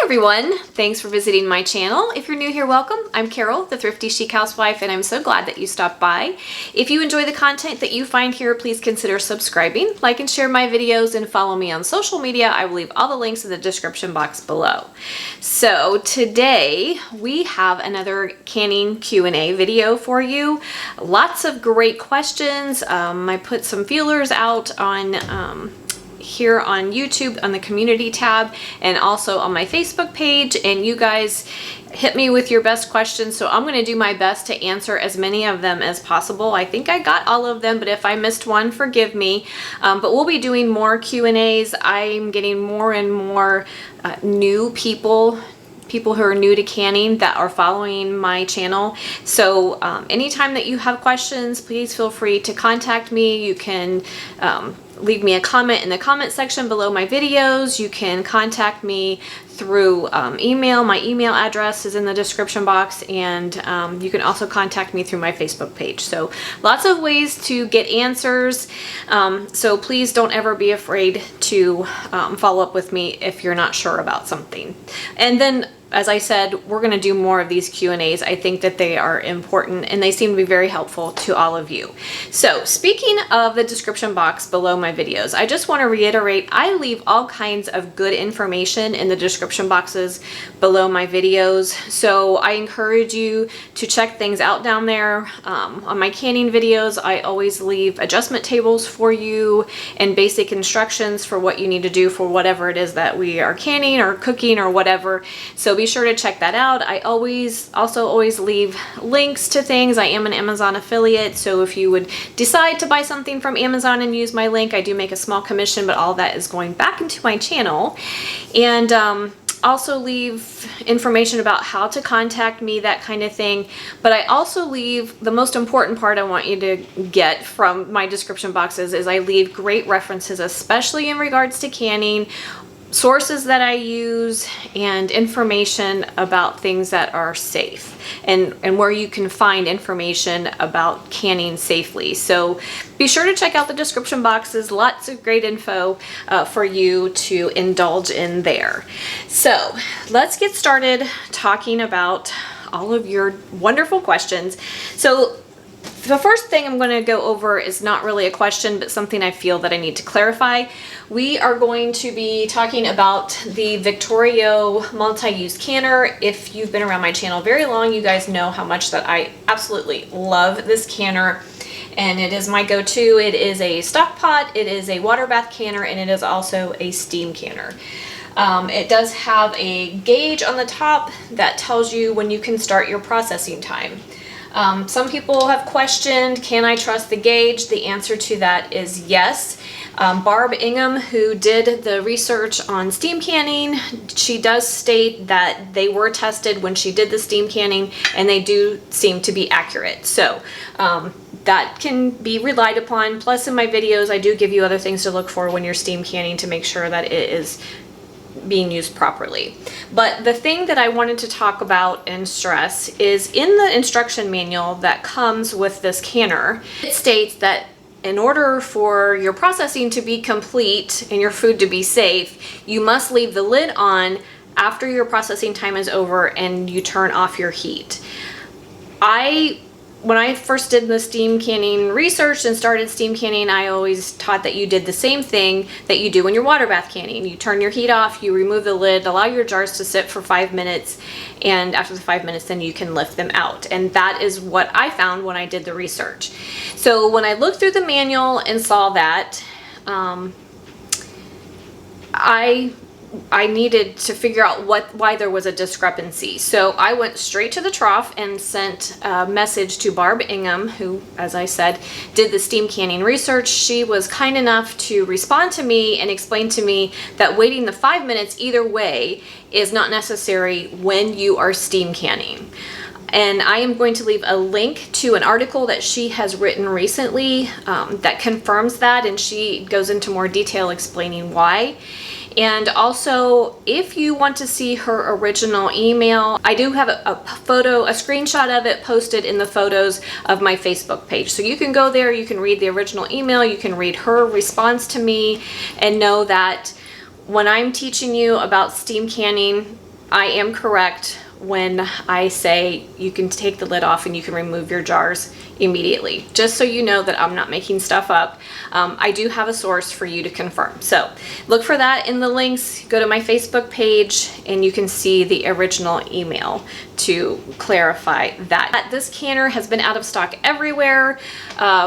everyone, thanks for visiting my channel. If you're new here, welcome. I'm Carol, the Thrifty Chic Housewife, and I'm so glad that you stopped by. If you enjoy the content that you find here, please consider subscribing, like and share my videos, and follow me on social media. I will leave all the links in the description box below. So today we have another canning Q&A video for you. Lots of great questions. I put some feelers out on here on YouTube on the community tab and also on my Facebook page, and you guys hit me with your best questions, so I'm going to do my best to answer as many of them as possible. I think I got all of them, but if I missed one, forgive me. But we'll be doing more Q&As. I'm getting more and more new people who are new to canning that are following my channel. So anytime that you have questions, please feel free to contact me. You can leave me a comment in the comment section below my videos. You can contact me through email. My email address is in the description box, and you can also contact me through my Facebook page. So lots of ways to get answers. So please don't ever be afraid to follow up with me if you're not sure about something. And then, as I said, we're going to do more of these Q&As. I think that they are important and they seem to be very helpful to all of you. So speaking of the description box below my videos, I just want to reiterate, I leave all kinds of good information in the description boxes below my videos. So I encourage you to check things out down there. On my canning videos, I always leave adjustment tables for you and basic instructions for what you need to do for whatever it is that we are canning or cooking or whatever. So be sure to check that out. I also always leave links to things. I am an Amazon affiliate, so if you would decide to buy something from Amazon and use my link, I do make a small commission, but all that is going back into my channel. And also leave information about how to contact me, that kind of thing. But I also leave the most important part I want you to get from my description boxes is I leave great references, especially in regards to canning, sources that I use, and information about things that are safe and where you can find information about canning safely. So be sure to check out the description boxes. Lots of great info for you to indulge in there. So let's get started talking about all of your wonderful questions. So the first thing I'm going to go over is not really a question, but something I feel that I need to clarify. We are going to be talking about the Victorio multi-use canner. If you've been around my channel very long, you guys know how much that I absolutely love this canner, and it is my go-to. It is a stock pot, it is a water bath canner, and it is also a steam canner. It does have a gauge on the top that tells you when you can start your processing time. Some people have questioned, can I trust the gauge? The answer to that is yes. Barb Ingham, who did the research on steam canning, she does state that they were tested when she did the steam canning, and they do seem to be accurate. So that can be relied upon. Plus in my videos, I do give you other things to look for when you're steam canning to make sure that it is being used properly. But the thing that I wanted to talk about and stress is in the instruction manual that comes with this canner, it states that in order for your processing to be complete and your food to be safe, you must leave the lid on after your processing time is over and you turn off your heat. When I first did the steam canning research and started steam canning, I always taught that you did the same thing that you do when you're water bath canning. You turn your heat off, you remove the lid, allow your jars to sit for 5 minutes, and after the 5 minutes then you can lift them out. And that is what I found when I did the research. So when I looked through the manual and saw that, I needed to figure out why there was a discrepancy. So I went straight to the trough and sent a message to Barb Ingham, who, as I said, did the steam canning research. She was kind enough to respond to me and explain to me that waiting the 5 minutes either way is not necessary when you are steam canning. And I am going to leave a link to an article that she has written recently that confirms that, and she goes into more detail explaining why. And also, if you want to see her original email, I do have a screenshot of it posted in the photos of my Facebook page. So you can go there, you can read the original email, you can read her response to me, and know that when I'm teaching you about steam canning, I am correct when I say you can take the lid off and you can remove your jars immediately. Just so you know that I'm not making stuff up. I do have a source for you to confirm. So look for that in the links. Go to my Facebook page and you can see the original email to clarify that. This canner has been out of stock everywhere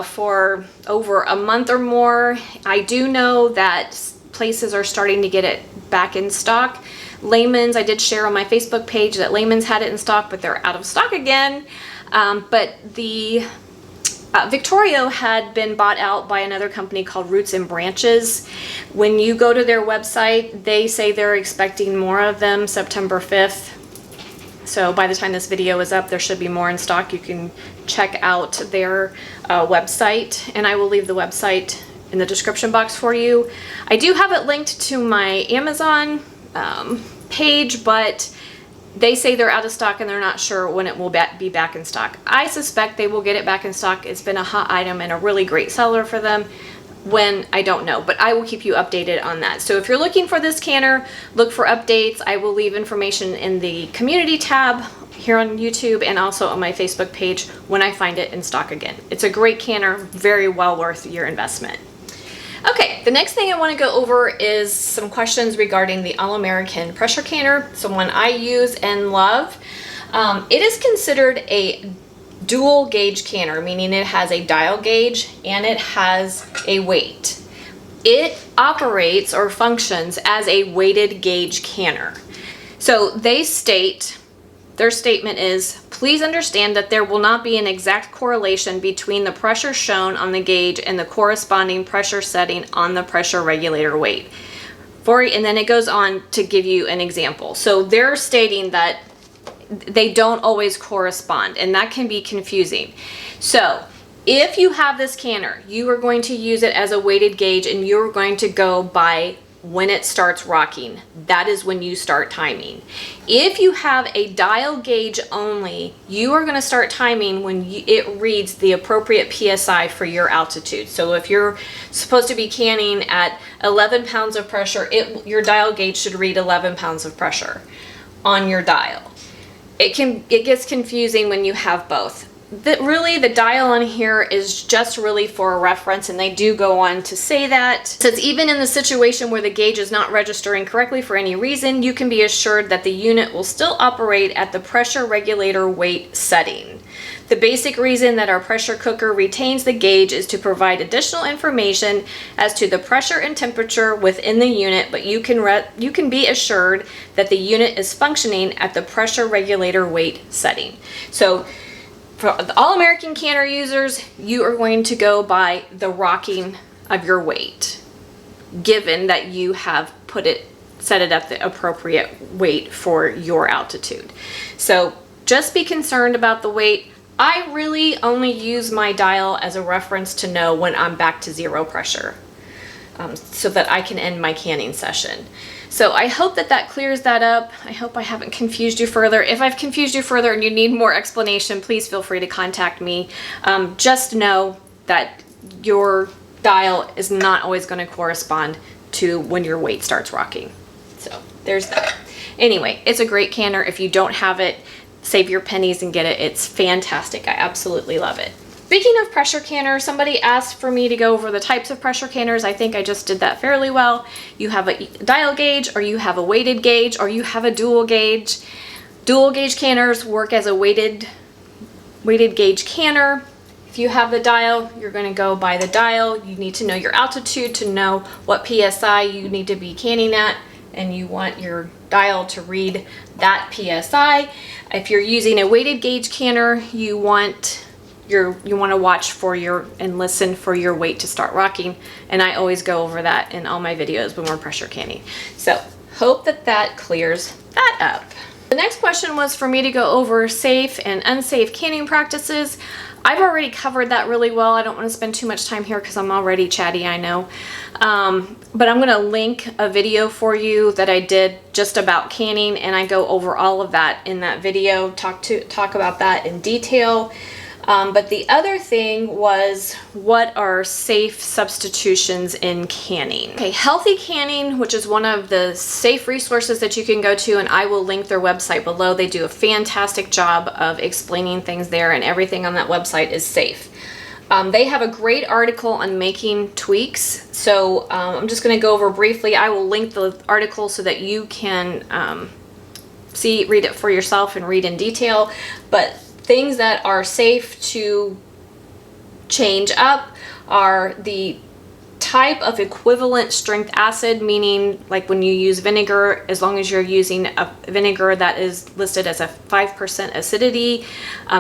for over a month or more. I do know that places are starting to get it back in stock. Layman's, I did share on my Facebook page that Layman's had it in stock, but they're out of stock again. But the Victorio had been bought out by another company called Roots and Branches. When you go to their website, they say they're expecting more of them September 5th. So by the time this video is up, there should be more in stock. You can check out their website, and I will leave the website in the description box for you. I do have it linked to my Amazon page, but they say they're out of stock and they're not sure when it will be back in stock. I suspect they will get it back in stock. It's been a hot item and a really great seller for them. When, I don't know, but I will keep you updated on that. So if you're looking for this canner, look for updates. I will leave information in the community tab here on YouTube and also on my Facebook page when I find it in stock again. It's a great canner, very well worth your investment. Okay, the next thing I want to go over is some questions regarding the All-American pressure canner, so one I use and love. It is considered a dual gauge canner, meaning it has a dial gauge and it has a weight. It operates or functions as a weighted gauge canner. So they state, their statement is, please understand that there will not be an exact correlation between the pressure shown on the gauge and the corresponding pressure setting on the pressure regulator weight. And then it goes on to give you an example. So they're stating that they don't always correspond, and that can be confusing. So if you have this canner, you are going to use it as a weighted gauge and you're going to go by when it starts rocking. That is when you start timing. If you have a dial gauge only, you are going to start timing when it reads the appropriate PSI for your altitude. So if you're supposed to be canning at 11 pounds of pressure, your dial gauge should read 11 pounds of pressure on your dial. It gets confusing when you have both. Really, the dial on here is just really for a reference, and they do go on to say that. It says even in the situation where the gauge is not registering correctly for any reason, you can be assured that the unit will still operate at the pressure regulator weight setting. The basic reason that our pressure cooker retains the gauge is to provide additional information as to the pressure and temperature within the unit, but you can be assured that the unit is functioning at the pressure regulator weight setting. So for the All-American canner users, you are going to go by the rocking of your weight, given that you have set it at the appropriate weight for your altitude. So just be concerned about the weight. I really only use my dial as a reference to know when I'm back to zero pressure, so that I can end my canning session. So I hope that clears that up. I hope I haven't confused you further. If I've confused you further and you need more explanation, please feel free to contact me. Just know that your dial is not always going to correspond to when your weight starts rocking. So there's that. Anyway, it's a great canner. If you don't have it, save your pennies and get it. It's fantastic. I absolutely love it. Speaking of pressure canners, somebody asked for me to go over the types of pressure canners. I think I just did that fairly well. You have a dial gauge, or you have a weighted gauge, or you have a dual gauge. Dual gauge canners work as a weighted gauge canner. If you have the dial, you're going to go by the dial. You need to know your altitude to know what PSI you need to be canning at, and you want your dial to read that PSI. If you're using a weighted gauge canner, you want to watch for and listen for your weight to start rocking, and I always go over that in all my videos when we're pressure canning. So hope that clears that up. The next question was for me to go over safe and unsafe canning practices. I've already covered that really well. I don't want to spend too much time here because I'm already chatty, I know. But I'm going to link a video for you that I did just about canning, and I go over all of that in that video, talk about that in detail. But the other thing was, what are safe substitutions in canning? Okay, Healthy Canning, which is one of the safe resources that you can go to, and I will link their website below. They do a fantastic job of explaining things there, and everything on that website is safe. They have a great article on making tweaks, so I'm just going to go over briefly. I will link the article so that you can read it for yourself and read in detail. But things that are safe to change up are the type of equivalent strength acid, meaning like when you use vinegar, as long as you're using a vinegar that is listed as a 5% acidity,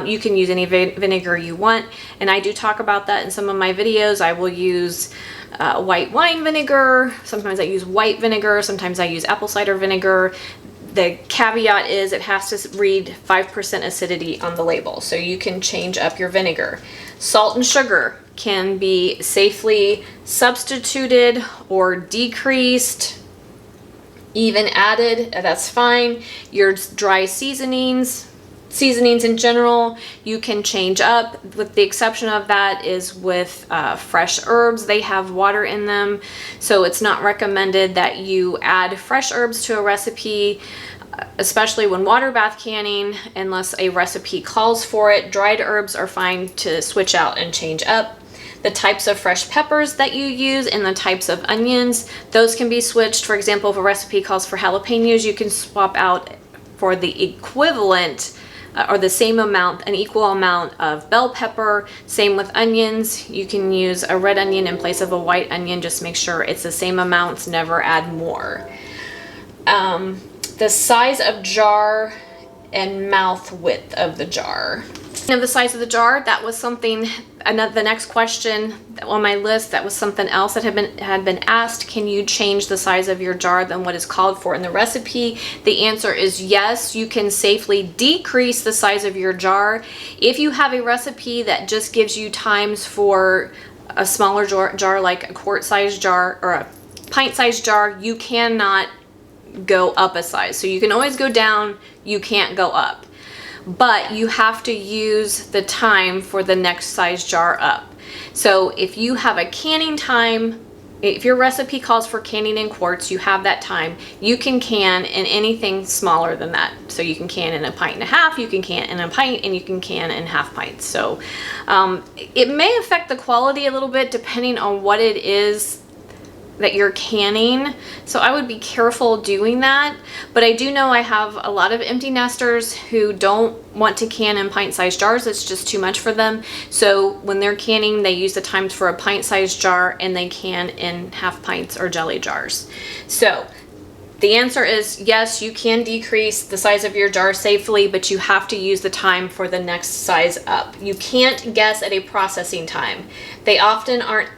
you can use any vinegar you want. And I do talk about that in some of my videos. I will use white wine vinegar. Sometimes I use white vinegar. Sometimes I use apple cider vinegar. The caveat is it has to read 5% acidity on the label, so you can change up your vinegar. Salt and sugar can be safely substituted or decreased, even added, that's fine. Your dry seasonings in general, you can change up, with the exception of that is with fresh herbs. They have water in them, so it's not recommended that you add fresh herbs to a recipe, especially when water bath canning, unless a recipe calls for it. Dried herbs are fine to switch out and change up. The types of fresh peppers that you use and the types of onions, those can be switched. For example, if a recipe calls for jalapenos, you can swap out for the equivalent or the same amount, an equal amount of bell pepper. Same with onions. You can use a red onion in place of a white onion. Just make sure it's the same amounts, never add more. The size of jar and mouth width of the jar. Of the size of the jar, that was something, the next question on my list, that was something else that had been asked. Can you change the size of your jar than what is called for in the recipe? The answer is yes. You can safely decrease the size of your jar. If you have a recipe that just gives you times for a smaller jar like a quart-sized jar or a pint-sized jar, you cannot go up a size. So you can always go down, you can't go up. But you have to use the time for the next size jar up. So if you have a canning time, if your recipe calls for canning in quarts, you have that time. You can can in anything smaller than that. So you can can in a pint and a half, you can can in a pint, and you can can in half pints. So it may affect the quality a little bit depending on what it is that you're canning, so I would be careful doing that. But I do know I have a lot of empty nesters who don't want to can in pint-sized jars. It's just too much for them. So when they're canning, they use the times for a pint-sized jar, and they can in half pints or jelly jars. So the answer is yes, you can decrease the size of your jar safely, but you have to use the time for the next size up. You can't guess at a processing time. They often aren't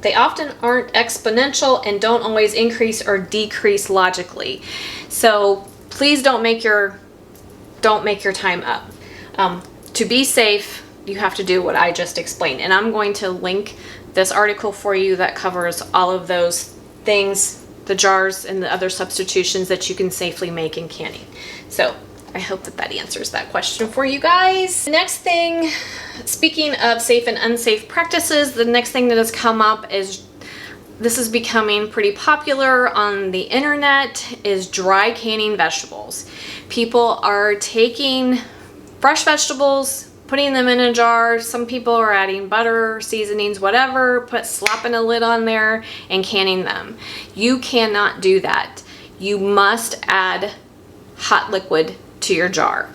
exponential and don't always increase or decrease logically. So please don't make your time up. To be safe, you have to do what I just explained. And I'm going to link this article for you that covers all of those things, the jars and the other substitutions that you can safely make in canning. So I hope that answers that question for you guys. The next thing, speaking of safe and unsafe practices, the next thing that has come up is, this is becoming pretty popular on the internet, is dry canning vegetables. People are taking fresh vegetables, putting them in a jar. Some people are adding butter, seasonings, whatever, slapping a lid on there and canning them. You cannot do that. You must add hot liquid to your jar.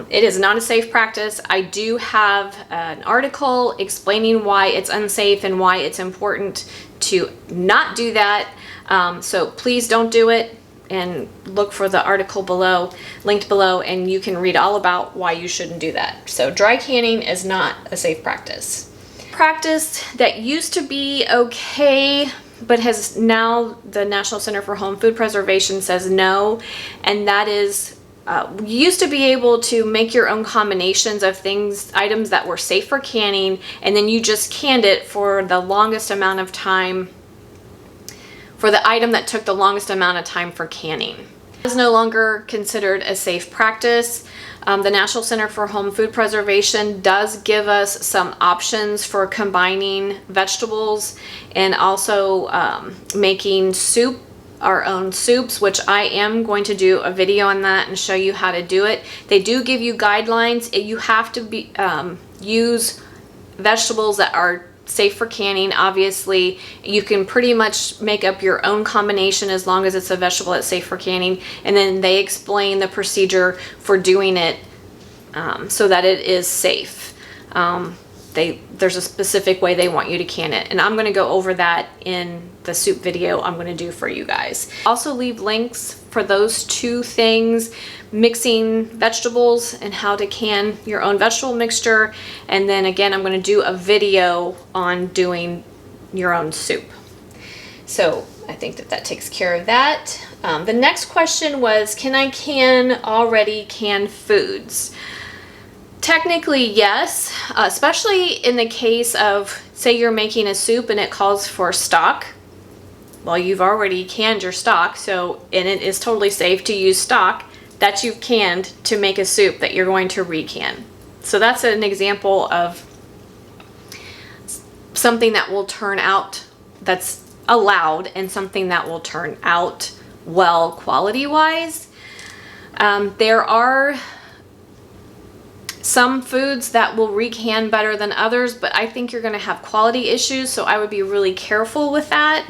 It is not a safe practice. I do have an article explaining why it's unsafe and why it's important to not do that. So please don't do it, and look for the article below, linked below, and you can read all about why you shouldn't do that. So dry canning is not a safe practice. Practice that used to be okay, but has now, the National Center for Home Food Preservation says no, and that is, you used to be able to make your own combinations of items that were safe for canning, and then you just canned it for the longest amount of time, for the item that took the longest amount of time for canning. It's no longer considered a safe practice. The National Center for Home Food Preservation does give us some options for combining vegetables and also making soup, our own soups, which I am going to do a video on that and show you how to do it. They do give you guidelines. You have to use vegetables that are safe for canning. Obviously, you can pretty much make up your own combination as long as it's a vegetable that's safe for canning, and then they explain the procedure for doing it so that it is safe. There's a specific way they want you to can it, and I'm going to go over that in the soup video I'm going to do for you guys. Also leave links for those two things, mixing vegetables and how to can your own vegetable mixture, and then again I'm going to do a video on doing your own soup. So I think that takes care of that. The next question was, can I can already canned foods? Technically, yes, especially in the case of, say you're making a soup and it calls for stock. Well, you've already canned your stock, and it is totally safe to use stock that you've canned to make a soup that you're going to recan. So that's an example of something that will turn out, that's allowed, and something that will turn out well quality-wise. There are some foods that will recan better than others, but I think you're going to have quality issues, so I would be really careful with that.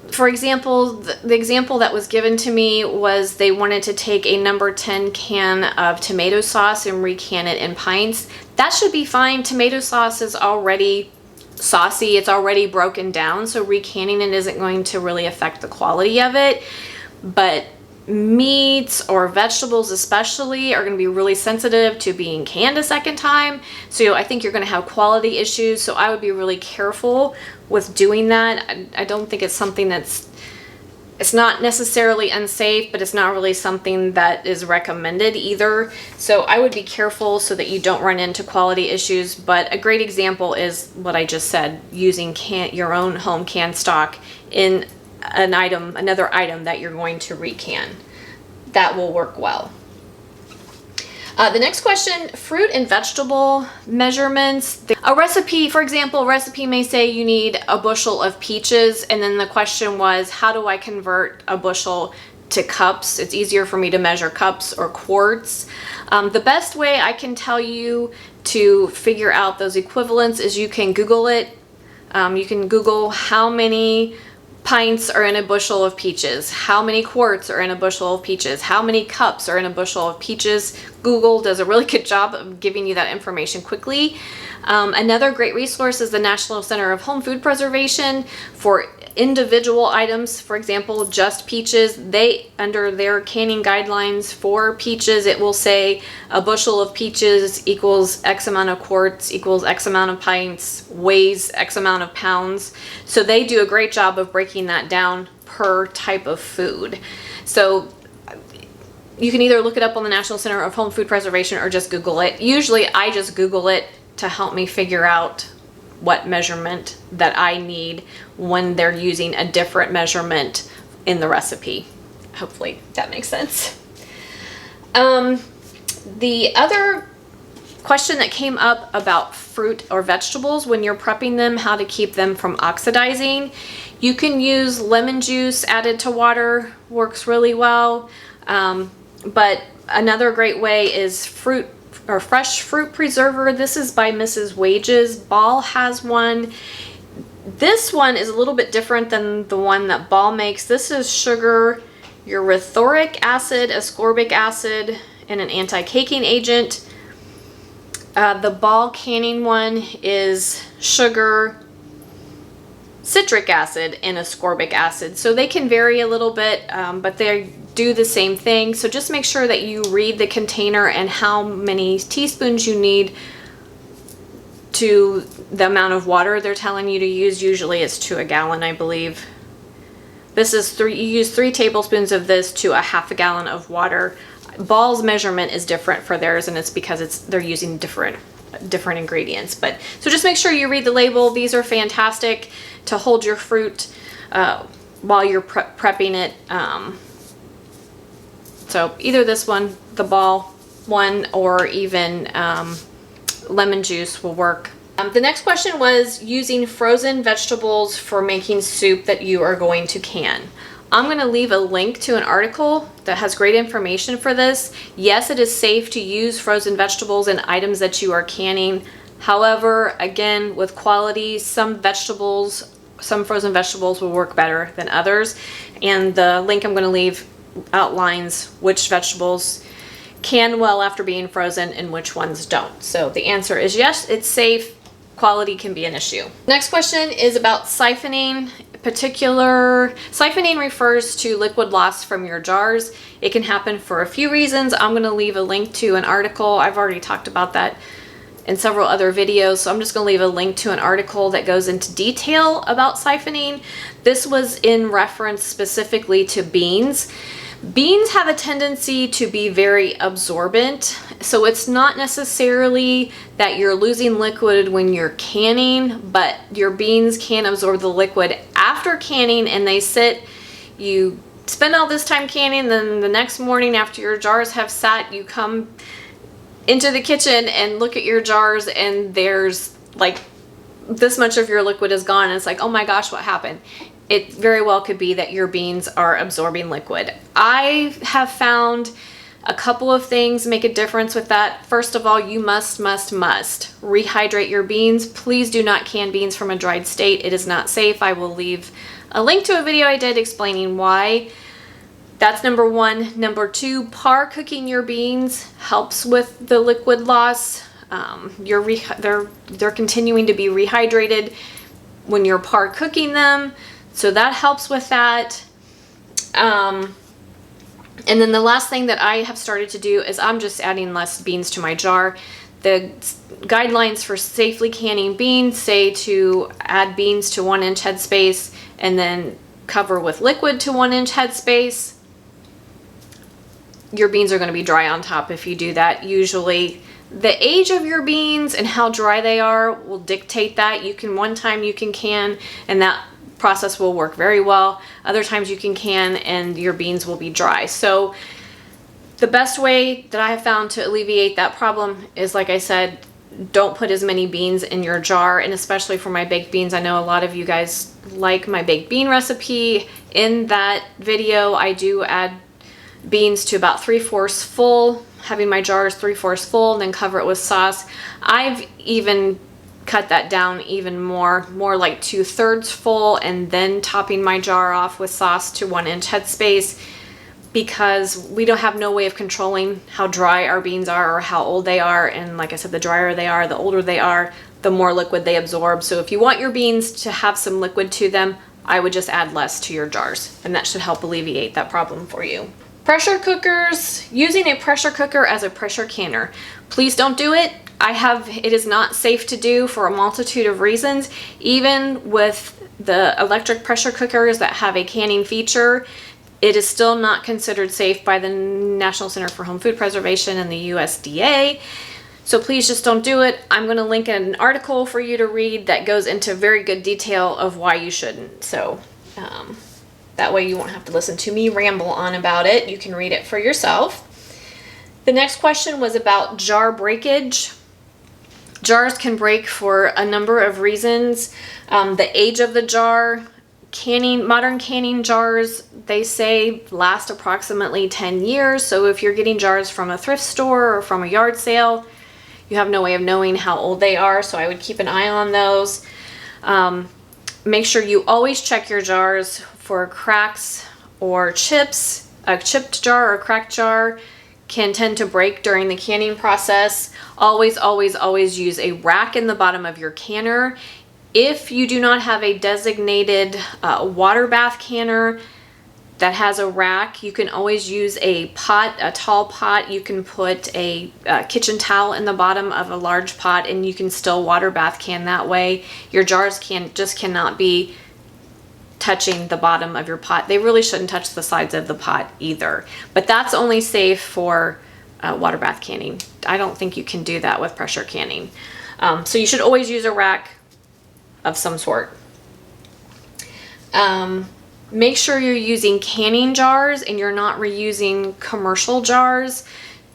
For example, the example that was given to me was they wanted to take a number 10 can of tomato sauce and recan it in pints. That should be fine. Tomato sauce is already saucy, it's already broken down, so recanning it isn't going to really affect the quality of it. But meats or vegetables especially are going to be really sensitive to being canned a second time, so I think you're going to have quality issues, so I would be really careful with doing that. I don't think it's something it's not necessarily unsafe, but it's not really something that is recommended either, so I would be careful so that you don't run into quality issues. But a great example is what I just said, using your own home canned stock in another item that you're going to recan. That will work well. The next question, fruit and vegetable measurements. A recipe, for example, a recipe may say you need a bushel of peaches, and then the question was, how do I convert a bushel to cups? It's easier for me to measure cups or quarts. The best way I can tell you to figure out those equivalents is you can Google it. You can Google how many pints are in a bushel of peaches, how many quarts are in a bushel of peaches, how many cups are in a bushel of peaches. Google does a really good job of giving you that information quickly. Another great resource is the National Center of Home Food Preservation for individual items. For example, just peaches, they, under their canning guidelines for peaches, it will say a bushel of peaches equals X amount of quarts equals X amount of pints, weighs X amount of pounds. So they do a great job of breaking that down per type of food. So you can either look it up on the National Center of Home Food Preservation or just Google it. Usually I just Google it to help me figure out what measurement that I need when they're using a different measurement in the recipe. Hopefully that makes sense. The other question that came up about fruit or vegetables when you're prepping them, how to keep them from oxidizing. You can use lemon juice added to water, works really well. But another great way is fruit or fresh fruit preserver. This is by Mrs. Wages. Ball has one. This one is a little bit different than the one that Ball makes. This is sugar, urethoric acid, ascorbic acid, and an anti-caking agent. The Ball canning one is sugar, citric acid, and ascorbic acid. So they can vary a little bit, but they do the same thing. So just make sure that you read the container and how many teaspoons you need to the amount of water they're telling you to use. Usually it's to a gallon, I believe. This is you use 3 tablespoons of this to a half a gallon of water. Ball's measurement is different for theirs, and it's because they're using different ingredients. But so just make sure you read the label. These are fantastic to hold your fruit while you're prepping it. So either this one, the ball one, or even lemon juice will work. The next question was using frozen vegetables for making soup that you are going to can. I'm going to leave a link to an article that has great information for this. Yes, it is safe to use frozen vegetables in items that you are canning. However, again, with quality, some frozen vegetables will work better than others. And the link I'm going to leave outlines which vegetables can well after being frozen and which ones don't. So the answer is yes, it's safe. Quality can be an issue. Next question is about siphoning. Siphoning refers to liquid loss from your jars. It can happen for a few reasons. I'm going to leave a link to an article. I've already talked about that in several other videos, so I'm just going to leave a link to an article that goes into detail about siphoning. This was in reference specifically to beans. Beans have a tendency to be very absorbent, so it's not necessarily that you're losing liquid when you're canning, but your beans can absorb the liquid after canning, and they sit, you spend all this time canning, then the next morning after your jars have sat, you come into the kitchen and look at your jars and there's like this much of your liquid is gone, and it's like, oh my gosh, what happened? It very well could be that your beans are absorbing liquid. I have found a couple of things make a difference with that. First of all, you must rehydrate your beans. Please do not can beans from a dried state. It is not safe. I will leave a link to a video I did explaining why. That's number one. Number two, par cooking your beans helps with the liquid loss. They're continuing to be rehydrated when you're par cooking them. So that helps with that. And then the last thing that I have started to do is I'm just adding less beans to my jar. The guidelines for safely canning beans say to add beans to 1 inch headspace and then cover with liquid to 1 inch headspace. Your beans are going to be dry on top if you do that. Usually the age of your beans and how dry they are will dictate that. One time you can can and that process will work very well. Other times you can can and your beans will be dry. So the best way that I have found to alleviate that problem is, like I said, don't put as many beans in your jar, and especially for my baked beans. I know a lot of you guys like my baked bean recipe. In that video, I do add beans to about 3/4 full, having my jars 3/4 full, and then cover it with sauce. I've even cut that down even more like 2/3 full, and then topping my jar off with sauce to 1 inch headspace, because we don't have no way of controlling how dry our beans are or how old they are. And like I said, the drier they are, the older they are, the more liquid they absorb. So if you want your beans to have some liquid to them, I would just add less to your jars, and that should help alleviate that problem for you. Pressure cookers, using a pressure cooker as a pressure canner. Please don't do it. It is not safe to do for a multitude of reasons. Even with the electric pressure cookers that have a canning feature, it is still not considered safe by the National Center for Home Food Preservation and the USDA. So please just don't do it. I'm going to link an article for you to read that goes into very good detail of why you shouldn't. So that way you won't have to listen to me ramble on about it. You can read it for yourself. The next question was about jar breakage. Jars can break for a number of reasons. The age of the jar, modern canning jars, they say last approximately 10 years. So if you're getting jars from a thrift store or from a yard sale, you have no way of knowing how old they are. So I would keep an eye on those. Make sure you always check your jars for cracks or chips. A chipped jar or a cracked jar can tend to break during the canning process. Always, always, always use a rack in the bottom of your canner. If you do not have a designated water bath canner that has a rack, you can always use a pot, a tall pot. You can put a kitchen towel in the bottom of a large pot, and you can still water bath can that way. Your jars cannot be touching the bottom of your pot. They really shouldn't touch the sides of the pot either. But that's only safe for water bath canning. I don't think you can do that with pressure canning. So you should always use a rack of some sort. Make sure you're using canning jars and you're not reusing commercial jars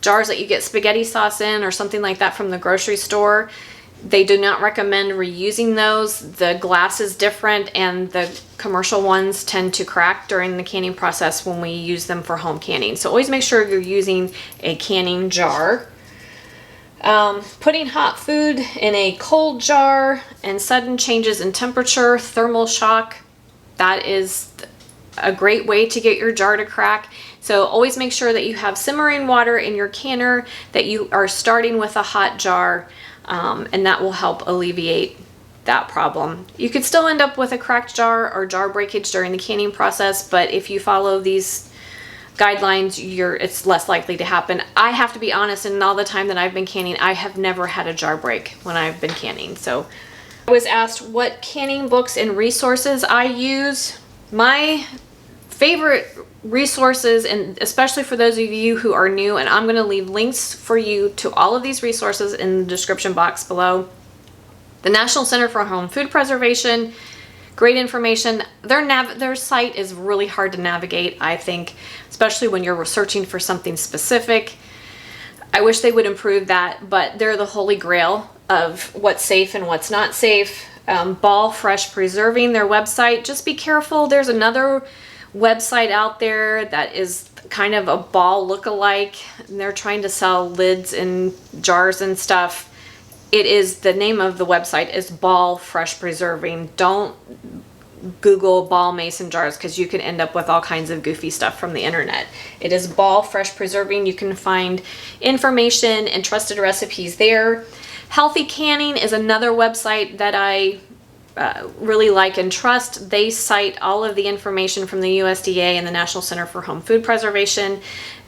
that you get spaghetti sauce in or something like that from the grocery store. They do not recommend reusing those. The glass is different and the commercial ones tend to crack during the canning process when we use them for home canning. So always make sure you're using a canning jar. Putting hot food in a cold jar and sudden changes in temperature, thermal shock, that is a great way to get your jar to crack. So always make sure that you have simmering water in your canner, that you are starting with a hot jar, and that will help alleviate that problem. You could still end up with a cracked jar or jar breakage during the canning process, but if you follow these guidelines, it's less likely to happen. I have to be honest, in all the time that I've been canning, I have never had a jar break when I've been canning. So I was asked what canning books and resources I use. My favorite resources, and especially for those of you who are new, and I'm going to leave links for you to all of these resources in the description box below. The National Center for Home Food Preservation, great information. Their site is really hard to navigate, I think, especially when you're searching for something specific. I wish they would improve that, but they're the holy grail of what's safe and what's not safe. Ball Fresh Preserving, their website. Just be careful. There's another website out there that is kind of a Ball look-alike, and they're trying to sell lids and jars and stuff. The name of the website is Ball Fresh Preserving. Don't Google Ball mason jars because you can end up with all kinds of goofy stuff from the internet. It is Ball Fresh Preserving. You can find information and trusted recipes there. Healthy Canning is another website that I really like and trust. They cite all of the information from the USDA and the National Center for Home Food Preservation.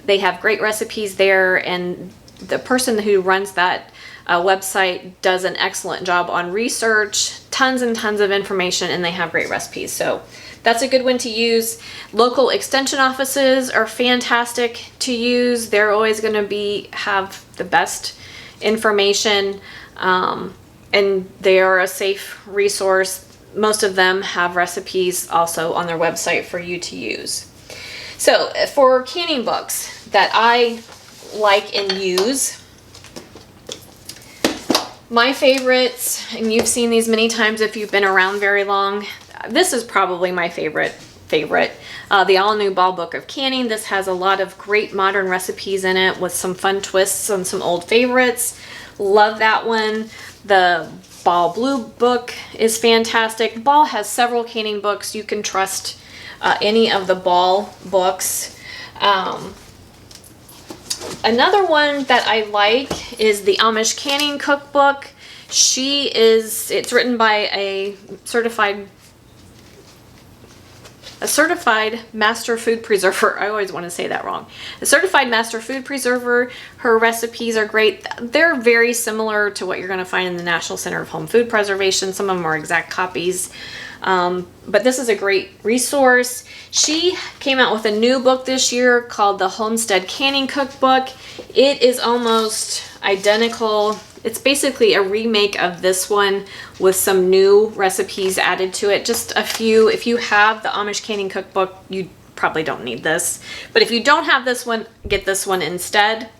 They have great recipes there, and the person who runs that website does an excellent job on research, tons and tons of information, and they have great recipes. So that's a good one to use. Local extension offices are fantastic to use. They're always going to have the best information, and they are a safe resource. Most of them have recipes also on their website for you to use. So for canning books that I like and use, my favorites, and you've seen these many times if you've been around very long, this is probably my favorite. The All New Ball Book of Canning. This has a lot of great modern recipes in it with some fun twists on some old favorites. Love that one. The Ball Blue book is fantastic. Ball has several canning books. You can trust any of the Ball books. Another one that I like is the Amish Canning Cookbook. It's written by a certified master food preserver. I always want to say that wrong. A certified master food preserver. Her recipes are great. They're very similar to what you're going to find in the National Center of Home Food Preservation. Some of them are exact copies. But this is a great resource. She came out with a new book this year called the Homestead Canning Cookbook. It is almost identical. It's basically a remake of this one with some new recipes added to it. Just a few. If you have the Amish Canning Cookbook, you probably don't need this. But if you don't have this one, get this one instead.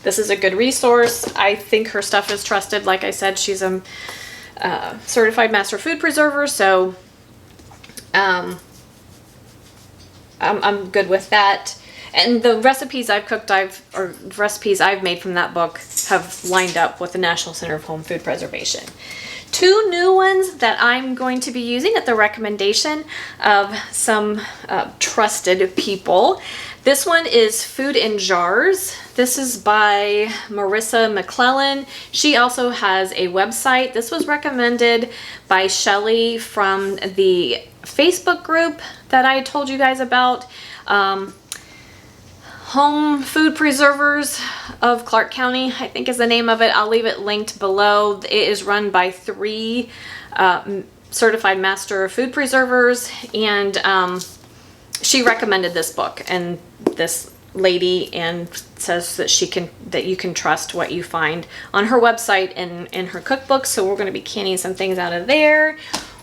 This is a good resource. I think her stuff is trusted. Like I said, she's a certified master food preserver, so I'm good with that. And the recipes recipes I've made from that book have lined up with the National Center of Home Food Preservation. Two new ones that I'm going to be using at the recommendation of some trusted people. This one is Food in Jars. This is by Marissa McClellan. She also has a website. This was recommended by Shelly from the Facebook group that I told you guys about. Home Food Preservers of Clark County, I think is the name of it. I'll leave it linked below. It is run by 3 certified master food preservers, and she recommended this book and this lady, and says that you can trust what you find on her website and in her cookbook. So we're going to be canning some things out of there.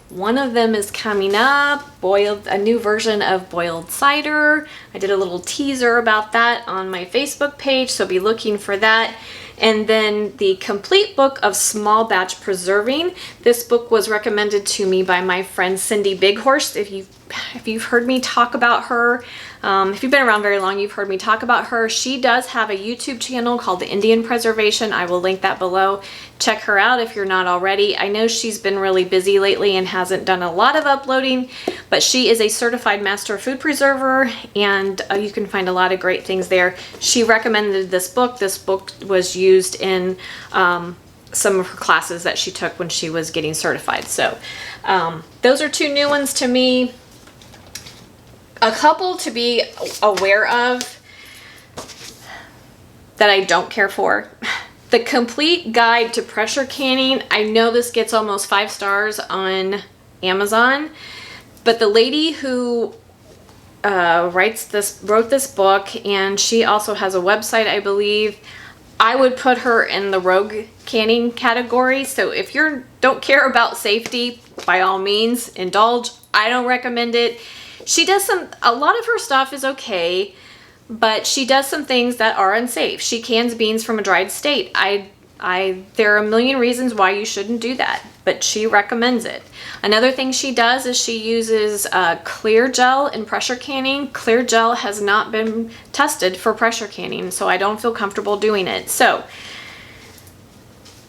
One of them is coming up. a new version of boiled cider. I did a little teaser about that on my Facebook page, so be looking for that. And then the complete book of small batch preserving. This book was recommended to me by my friend Cindy Bighorse. If you've heard me talk about her, if you've been around very long, you've heard me talk about her. She does have a YouTube channel called The Indian Preservation. I will link that below. Check her out if you're not already. I know she's been really busy lately and hasn't done a lot of uploading, but she is a certified master food preserver, and you can find a lot of great things there. She recommended this book. This book was used in some of her classes that she took when she was getting certified. So those are two new ones to me. A couple to be aware of that I don't care for. The Complete Guide to Pressure Canning. I know this gets almost 5 stars on Amazon, but the lady who wrote this book, and she also has a website, I believe. I would put her in the rogue canning category. So if you don't care about safety, by all means, indulge. I don't recommend it. She does a lot of her stuff is okay, but she does some things that are unsafe. She cans beans from a dried state. There are a million reasons why you shouldn't do that, but she recommends it. Another thing she does is she uses clear gel in pressure canning. Clear gel has not been tested for pressure canning, so I don't feel comfortable doing it. So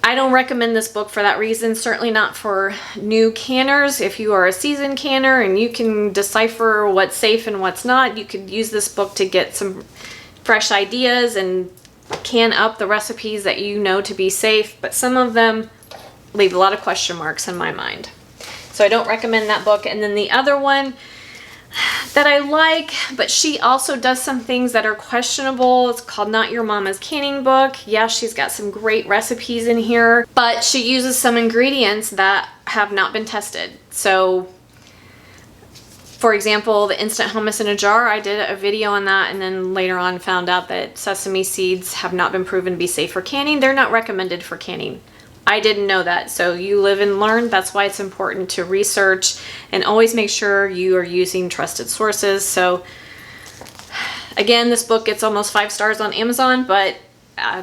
I don't recommend this book for that reason. Certainly not for new canners. If you are a seasoned canner and you can decipher what's safe and what's not, you could use this book to get some fresh ideas and can up the recipes that you know to be safe, but some of them leave a lot of question marks in my mind. So I don't recommend that book. And then the other one that I like, but she also does some things that are questionable. It's called Not Your Mama's Canning Book. Yeah, she's got some great recipes in here, but she uses some ingredients that have not been tested. So for example, the instant hummus in a jar, I did a video on that, and then later on found out that sesame seeds have not been proven to be safe for canning. They're not recommended for canning. I didn't know that. So you live and learn. That's why it's important to research and always make sure you are using trusted sources. So again, this book gets almost 5 stars on Amazon, but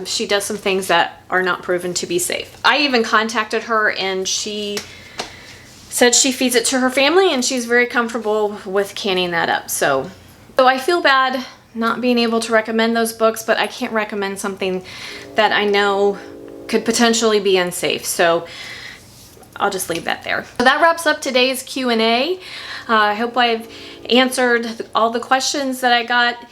she does some things that are not proven to be safe. I even contacted her, and she said she feeds it to her family and she's very comfortable with canning that up. So I feel bad not being able to recommend those books, but I can't recommend something that I know could potentially be unsafe. So I'll just leave that there. So that wraps up today's Q&A. I hope I've answered all the questions that I got.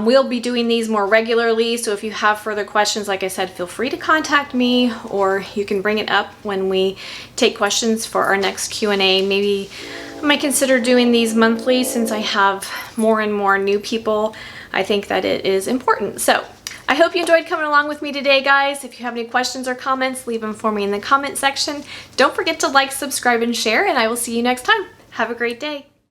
We'll be doing these more regularly, so if you have further questions, like I said, feel free to contact me, or you can bring it up when we take questions for our next Q&A. Maybe I might consider doing these monthly since I have more and more new people. I think that it is important. So I hope you enjoyed coming along with me today, guys. If you have any questions or comments, leave them for me in the comment section. Don't forget to like, subscribe, and share, and I will see you next time. Have a great day.